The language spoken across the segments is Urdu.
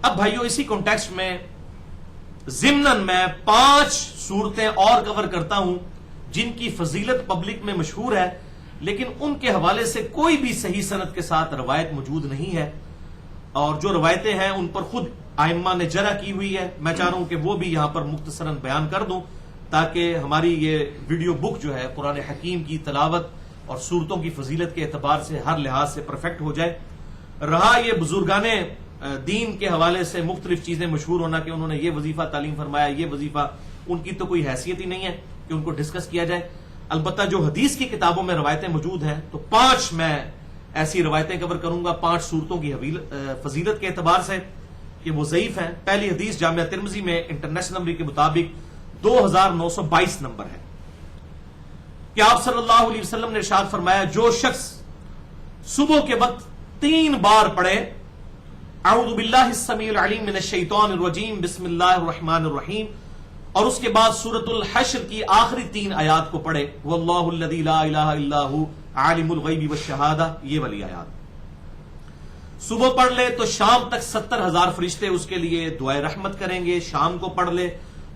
اب بھائیو اسی کانٹیکسٹ میں ضمناً میں 5 صورتیں اور کور کرتا ہوں جن کی فضیلت پبلک میں مشہور ہے، لیکن ان کے حوالے سے کوئی بھی صحیح سند کے ساتھ روایت موجود نہیں ہے، اور جو روایتیں ہیں ان پر خود ائمہ نے جرح کی ہوئی ہے۔ میں چاہ رہا ہوں کہ وہ بھی یہاں پر مختصراً بیان کر دوں تاکہ ہماری یہ ویڈیو بک جو ہے قرآن حکیم کی تلاوت اور صورتوں کی فضیلت کے اعتبار سے ہر لحاظ سے پرفیکٹ ہو جائے۔ رہا یہ بزرگان دین کے حوالے سے مختلف چیزیں مشہور ہونا کہ انہوں نے یہ وظیفہ تعلیم فرمایا، یہ وظیفہ، ان کی تو کوئی حیثیت ہی نہیں ہے کہ ان کو ڈسکس کیا جائے۔ البتہ جو حدیث کی کتابوں میں روایتیں موجود ہیں تو 5 میں ایسی روایتیں کور کروں گا 5 صورتوں کی فضیلت کے اعتبار سے کہ وہ ضعیف ہیں۔ پہلی حدیث جامعہ ترمذی میں انٹرنیشنل نمبر کے مطابق 2922 نمبر ہے کہ آپ صلی اللہ علیہ وسلم نے ارشاد فرمایا، جو شخص صبح کے وقت 3 بار پڑھے اعوذ باللہ السمیع العلیم من الشیطان الرجیم بسم اللہ الرحمن الرحیم، اور اس کے بعد سورۃ الحشر کی آخری 3 آیات کو پڑھے واللہ الذی لا الہ الا ھو عالم الغیب والشہادہ، یہ والی آیات صبح پڑھ لے تو شام تک 70,000 فرشتے اس کے لیے دعائے رحمت کریں گے، شام کو پڑھ لے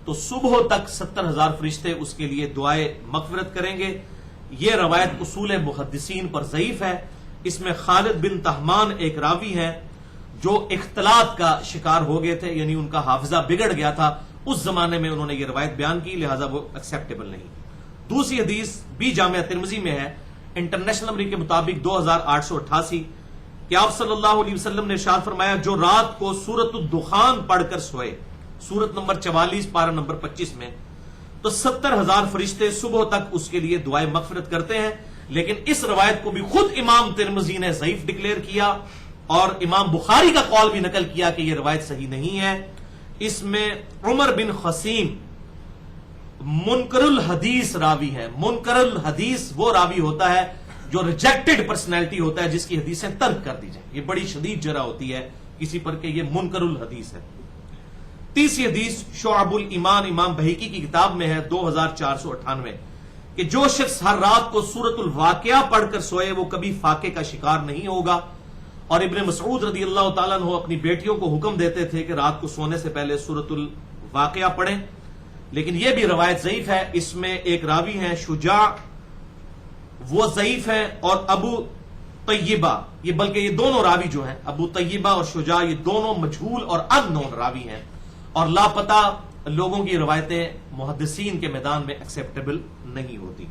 تو صبح تک 70,000 فرشتے اس کے لیے دعائے مغفرت کریں گے۔ یہ روایت اصول محدثین پر ضعیف ہے۔ اس میں خالد بن تہمان ایک راوی ہیں جو اختلاط کا شکار ہو گئے تھے، یعنی ان کا حافظہ بگڑ گیا تھا، اس زمانے میں انہوں نے یہ روایت بیان کی، لہذا وہ ایکسیپٹیبل نہیں۔ دوسری حدیث بھی جامعہ ترمذی میں ہے انٹرنیشنل نمبر کے مطابق 2888 کہ آپ صلی اللہ علیہ وسلم نے ارشاد فرمایا، جو رات کو سورۃ الدخان پڑھ کر سوئے، سورت نمبر 44 پارہ نمبر 25 میں، تو 70,000 فرشتے صبح تک اس کے لیے دعائیں مغفرت کرتے ہیں۔ لیکن اس روایت کو بھی خود امام ترمذی نے ضعیف ڈکلیئر کیا اور امام بخاری کا قول بھی نقل کیا کہ یہ روایت صحیح نہیں ہے۔ اس میں عمر بن خصیم منکر الحدیث راوی ہے۔ منکر الحدیث وہ راوی ہوتا ہے جو ریجیکٹڈ پرسنالٹی ہوتا ہے، جس کی حدیثیں ترک کر دی جائیں۔ یہ بڑی شدید جرح ہوتی ہے کسی پر کہ یہ منکر الحدیث ہے۔ تیسری حدیث شعب الایمان امام بہیقی کی کتاب میں ہے 2498 کہ جو شخص ہر رات کو سورۃ الواقعہ پڑھ کر سوئے وہ کبھی فاقے کا شکار نہیں ہوگا۔ اور ابن مسعود رضی اللہ تعالیٰ عنہ اپنی بیٹیوں کو حکم دیتے تھے کہ رات کو سونے سے پہلے سورۃ الواقعہ پڑھیں، لیکن یہ بھی روایت ضعیف ہے۔ اس میں ایک راوی ہیں شجاع، وہ ضعیف ہیں، اور ابو طیبہ، یہ بلکہ یہ دونوں راوی جو ہیں ابو طیبہ اور شجاع، یہ دونوں مجہول اور ان نون راوی ہیں، اور لاپتہ لوگوں کی روایتیں محدثین کے میدان میں ایکسیپٹیبل نہیں ہوتی۔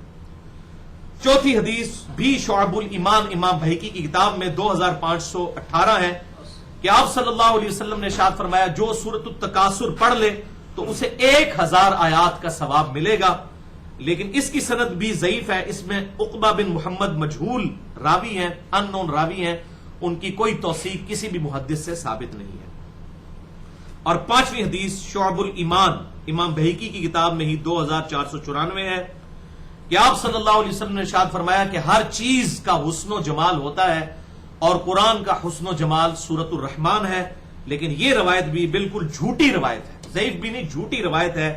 چوتھی حدیث بھی شعب الایمان امام بہیقی کی کتاب میں 2518 ہے کہ آپ صلی اللہ علیہ وسلم نے ارشاد فرمایا، جو سورۃ التکاثر پڑھ لے تو اسے 1000 آیات کا ثواب ملے گا، لیکن اس کی سند بھی ضعیف ہے۔ اس میں عقبہ بن محمد مجہول راوی ہیں، ان نون راوی ہیں، ان کی کوئی توثیق کسی بھی محدث سے ثابت نہیں ہے۔ اور 5ویں حدیث شعب الایمان امام بہیقی کی کتاب میں ہی 2494 ہے کہ آپ صلی اللہ علیہ وسلم نے ارشاد فرمایا کہ ہر چیز کا حسن و جمال ہوتا ہے، اور قرآن کا حسن و جمال سورۃ الرحمن ہے، لیکن یہ روایت بھی بالکل جھوٹی روایت ہے، ضعیف بھی نہیں، جھوٹی روایت ہے۔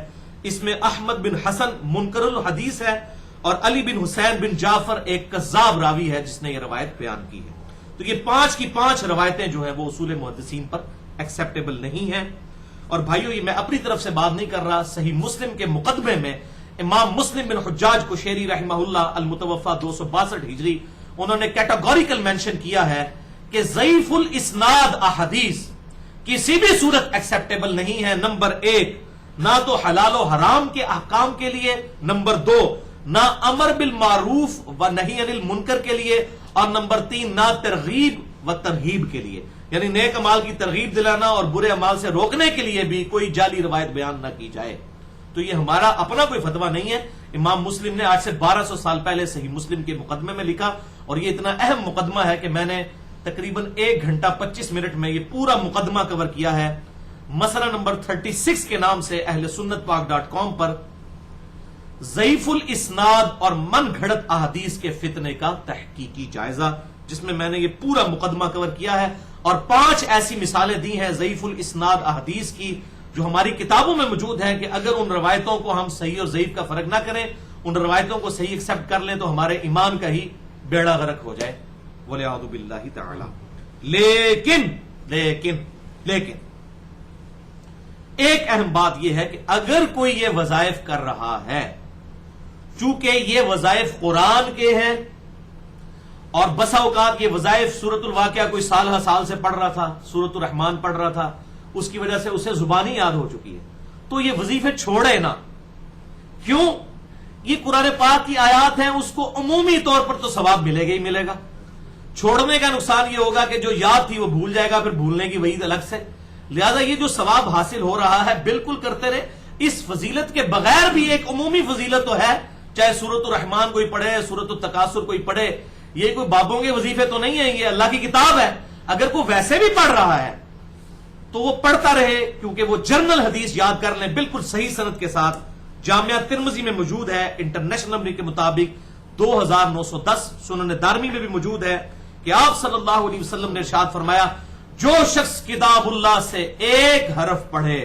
اس میں احمد بن حسن منکر الحدیث ہے، اور علی بن حسین بن جعفر ایک کذاب راوی ہے جس نے یہ روایت بیان کی ہے۔ تو یہ 5 کی 5 روایتیں جو ہیں وہ اصول محدثین پر ایکسیپٹیبل نہیں ہیں۔ اور بھائیو، یہ میں اپنی طرف سے بات نہیں کر رہا، صحیح مسلم کے مقدمے میں امام مسلم بن حجاج قشیری رحمہ اللہ المتوفى 262 ہجری، انہوں نے کیٹاگوریکل مینشن کیا ہے کہ ضعیف الاسناد احادیث کسی بھی صورت ایکسیپٹیبل نہیں ہے۔ نمبر 1، نہ تو حلال و حرام کے احکام کے لیے، نمبر 2، نہ امر بالمعروف و نہی عن المنکر کے لیے، اور نمبر 3، نہ ترغیب و ترہیب کے لیے، یعنی نیک اعمال کی ترغیب دلانا اور برے اعمال سے روکنے کے لیے بھی کوئی جعلی روایت بیان نہ کی جائے۔ تو یہ ہمارا اپنا کوئی فتویٰ نہیں ہے، امام مسلم نے آج سے 1200 سال پہلے صحیح مسلم کے مقدمے میں لکھا، اور یہ اتنا اہم مقدمہ ہے کہ میں نے تقریباً 1 گھنٹہ 25 منٹ میں یہ پورا مقدمہ کور کیا ہے۔ مسئلہ نمبر 36 کے نام سے اہل سنت پاک.com پر ضعیف الاسناد اور من گھڑت احادیث کے فتنے کا تحقیقی جائزہ، جس میں نے یہ پورا مقدمہ کور کیا ہے، اور 5 ایسی مثالیں دی ہیں ضعیف الاسناد احادیث کی جو ہماری کتابوں میں موجود ہیں کہ اگر ان روایتوں کو ہم صحیح اور ضعیف کا فرق نہ کریں، ان روایتوں کو صحیح ایکسپٹ کر لیں تو ہمارے ایمان کا ہی بیڑا غرق ہو جائے، والعیاذ باللہ تعالی۔ لیکن ایک اہم بات یہ ہے کہ اگر کوئی یہ وظائف کر رہا ہے، چونکہ یہ وظائف قرآن کے ہیں اور بسا اوقات یہ وظائف سورۃ الواقعہ کوئی سال سے پڑھ رہا تھا، سورۃ الرحمن پڑھ رہا تھا، اس کی وجہ سے اسے زبانی یاد ہو چکی ہے، تو یہ وظیفے چھوڑے نا۔ کیوں؟ یہ قرآن پاک کی آیات ہیں، اس کو عمومی طور پر تو ثواب ملے گا ہی ملے گا۔ چھوڑنے کا نقصان یہ ہوگا کہ جو یاد تھی وہ بھول جائے گا، پھر بھولنے کی وعید الگ سے۔ لہذا یہ جو ثواب حاصل ہو رہا ہے بالکل کرتے رہے۔ اس فضیلت کے بغیر بھی ایک عمومی فضیلت تو ہے، چاہے سورۃ الرحمن کوئی پڑھے، سورۃ التکاثر کوئی پڑھے، یہ کوئی بابوں کے وظیفے تو نہیں ہیں، یہ اللہ کی کتاب ہے۔ اگر کوئی ویسے بھی پڑھ رہا ہے تو وہ پڑھتا رہے، کیونکہ وہ جرنل حدیث یاد کر لیں بالکل صحیح سند کے ساتھ۔ جامعہ ترمذی میں موجود ہے انٹرنیشنل نمبر کے مطابق 2910، سنن دارمی میں بھی موجود ہے کہ آپ صلی اللہ علیہ وسلم نے ارشاد فرمایا، جو شخص کتاب اللہ سے ایک حرف پڑھے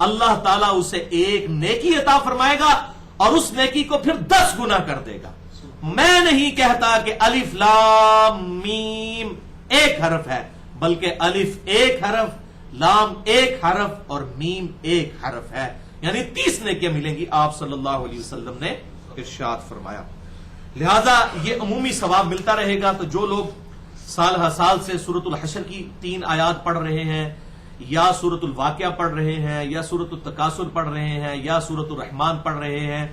اللہ تعالیٰ اسے ایک نیکی عطا فرمائے گا اور اس نیکی کو پھر 10 گنا کر دے گا۔ میں نہیں کہتا کہ الف لام میم ایک حرف ہے، بلکہ الف ایک حرف، لام ایک حرف اور میم ایک حرف ہے، یعنی 30 نیکیاں ملیں گی، آپ صلی اللہ علیہ وسلم نے ارشاد فرمایا۔ لہذا یہ عمومی ثواب ملتا رہے گا۔ تو جو لوگ سال ہر سال سے سورۃ الحشر کی 3 آیات پڑھ رہے ہیں، یا سورۃ الواقعہ پڑھ رہے ہیں، یا سورۃ التکاثر پڑھ رہے ہیں، یا سورۃ الرحمن پڑھ رہے ہیں،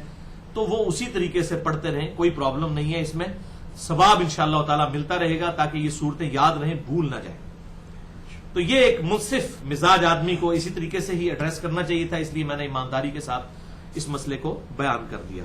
تو وہ اسی طریقے سے پڑھتے رہیں، کوئی پرابلم نہیں ہے اس میں، ثواب انشاءاللہ تعالی ملتا رہے گا تاکہ یہ صورتیں یاد رہیں، بھول نہ جائیں۔ تو یہ ایک منصف مزاج آدمی کو اسی طریقے سے ہی ایڈریس کرنا چاہیے تھا، اس لیے میں نے ایمانداری کے ساتھ اس مسئلے کو بیان کر دیا۔